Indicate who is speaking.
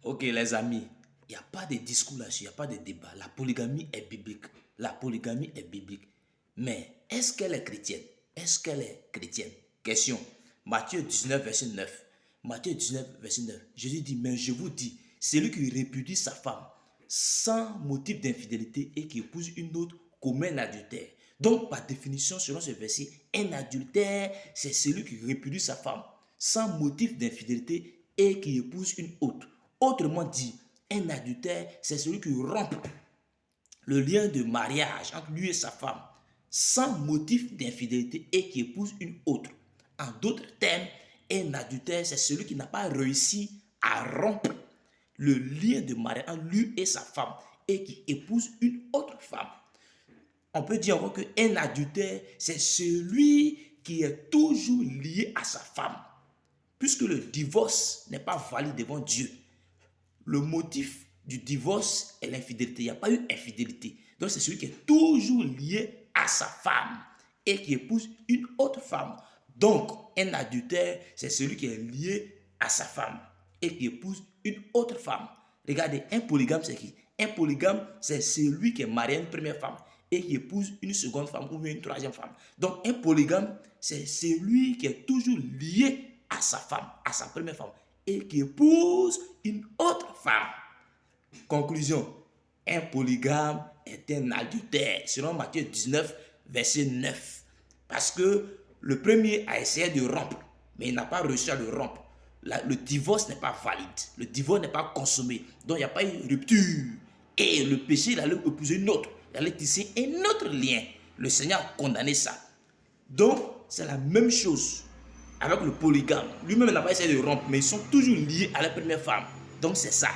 Speaker 1: Ok les amis, il n'y a pas de discours là-dessus, il n'y a pas de débat. La polygamie est biblique. La polygamie est biblique. Mais est-ce qu'elle est chrétienne? Est-ce qu'elle est chrétienne? Question. Matthieu 19, verset 9. Matthieu 19, verset 9. Jésus dit, mais je vous dis, celui qui répudie sa femme sans motif d'infidélité et qui épouse une autre commet un adultère. Donc, par définition, selon ce verset, un adultère, c'est celui qui répudie sa femme sans motif d'infidélité et qui épouse une autre. Autrement dit, un adultère, c'est celui qui rompt le lien de mariage entre lui et sa femme sans motif d'infidélité et qui épouse une autre. En d'autres termes, un adultère, c'est celui qui n'a pas réussi à rompre le lien de mariage entre lui et sa femme et qui épouse une autre femme. On peut dire encore qu'un adultère, c'est celui qui est toujours lié à sa femme. Puisque le divorce n'est pas valide devant Dieu. Le motif du divorce est l'infidélité. Il n'y a pas eu infidélité. Donc c'est celui qui est toujours lié à sa femme et qui épouse une autre femme. Donc un adultère, c'est celui qui est lié à sa femme et qui épouse une autre femme. Regardez, un polygame, c'est qui? Un polygame, c'est celui qui est marié à une première femme et qui épouse une seconde femme ou une troisième femme. Donc un polygame, c'est celui qui est toujours lié à sa femme, à sa première femme, et qui épouse une autre femme. Conclusion, un polygame est un adultère, selon Matthieu 19, verset 9. Parce que le premier a essayé de rompre, mais il n'a pas réussi à le rompre. Le divorce n'est pas valide, le divorce n'est pas consommé, donc il n'y a pas eu de rupture. Et le péché, il allait épouser une autre, il allait tisser un autre lien. Le Seigneur a condamné ça. Donc, c'est la même chose avec le polygame. Lui-même n'a pas essayé de rompre, mais ils sont toujours liés à la première femme. Donc, c'est ça.